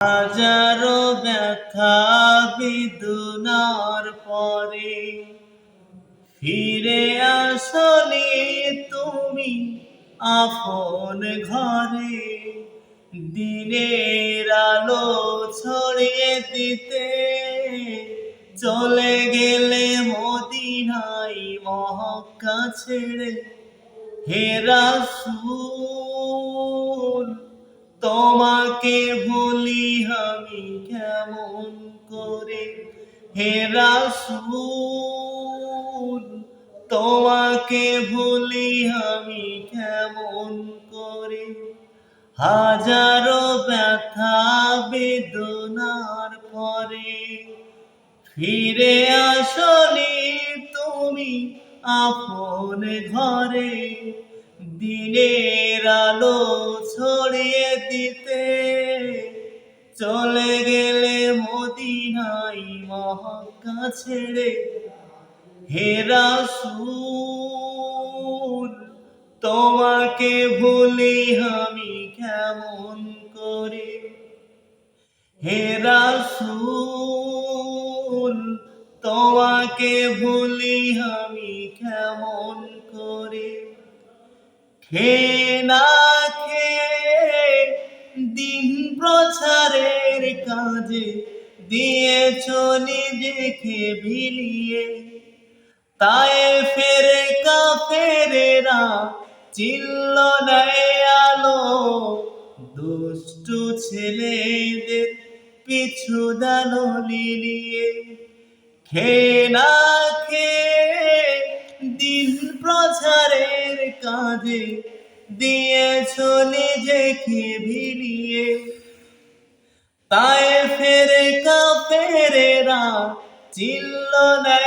হাজারো ব্যথা বেদনার পরে ফিরে আসনি তুমি আপন ঘরে। দিনের আলো ছড়িয়ে দিতে চলে গেলে মদিনায় মক্কা ছেড়ে। হে রাসূল তোমাকে ভুলি আমি কেমন করে। হে রাসূল তোমাকে ভুলি আমি কেমন করে। হাজারো ব্যথা বেদনার পরে ফিরে আসনি তুমি আপন ঘরে। দিনের আলো ছড়িয়ে দিতে চলে গেলে মদিনায় মক্কা ছেড়ে। হে রাসূল তোমাকে ভুলি আমি কেমন করে। হে রাসূল তোমাকে ভুলি আমি কেমন করে। খেয়ে না খেয়ে দিন প্রচারের কাজে দিয়েছ নিজেকে বিলিয়ে। তায়েফের কাফেরেরা চিনল না আলো, দুষ্টু ছেলেদের পিছু দানো লিলিয়ে। খেয়ে না খেয়ে দিন প্রচারের কাজে দিয়েছ নিজেকে বিলিয়ে। তায়েফের কাফেরেরা চিনল না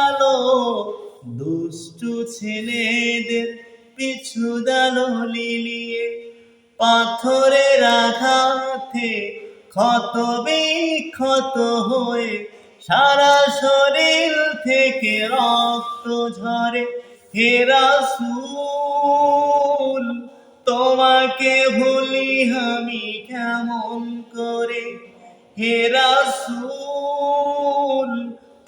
আলো, দুষ্টু ছেলেদের পিছু দানো লিলিয়ে। পাথরের আঘাতে ক্ষত বিক্ষত হয়ে সারা শরীর থেকে রক্ত ঝরে। হে রাসূল তোমাকে ভুলি আমি কেমন করে। হে রাসূল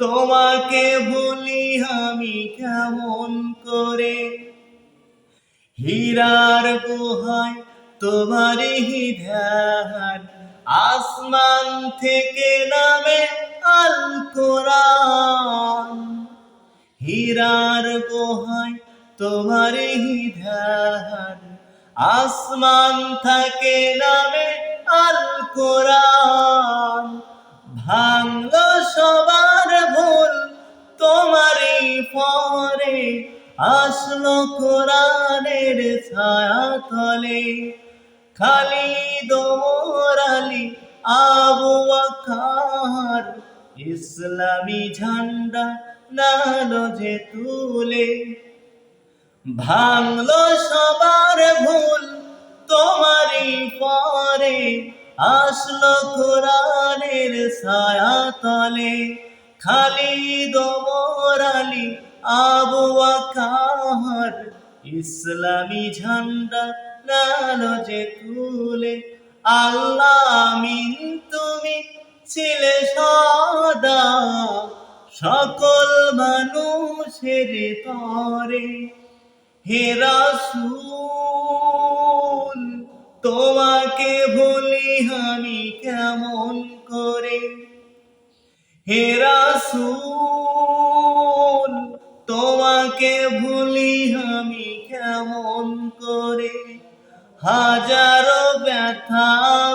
তোমাকে ভুলি আমি কেমন করে। হীরার গুহায় তোমারই ধ্যান, আসমান থেকে নামে আল কোরআন। হীরার গুহায় তোমারই ধ্যান, আসমান থেকে নামে আল কোরআন। ভাঙলো সবার ভুল তোমারই পরে, আসলো কোরআনের ছায়া তলে। খালিদ ওমর আলী আবু বকর ইসলামী ঝান্ডা নালো যে তুলে। ভাঙলো সবার ভুল তোমারই পরে, আসলো কোরআনের ছায়া তলে। খালিদ ওমর আলী আবু বকর ইসলামী ঝান্ডা নালো যে তুলে। আল্লাহ আমিন তুমি ছিলে সদা সকল মানুষের তরে। হে রাসূল তোমাকে ভুলি আমি কেমন করে। হে রাসূল তোমাকে ভুলি আমি কেমন করে। হাজারো ব্যথা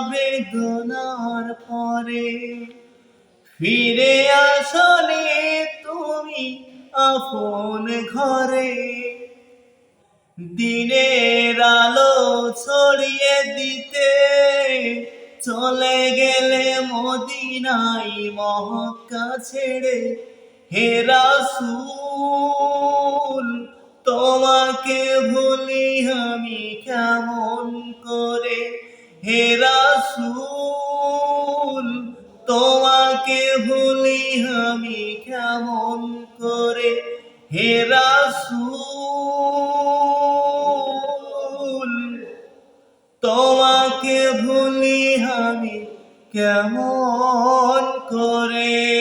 বেদনার পরে ফিরে আসনি তুমি আপন ঘরে। দিনের আলো ছড়িয়ে দিতে চলে গেলে মদিনায় মক্কা ছেড়ে। হে রাসূল তোমাকে ভুলি আমি কেমন করে। হে রাসূল তোমাকে ভুলি আমি কেমন করে। হে রাসূল তোমাকে ভুলি আমি কেমন করে।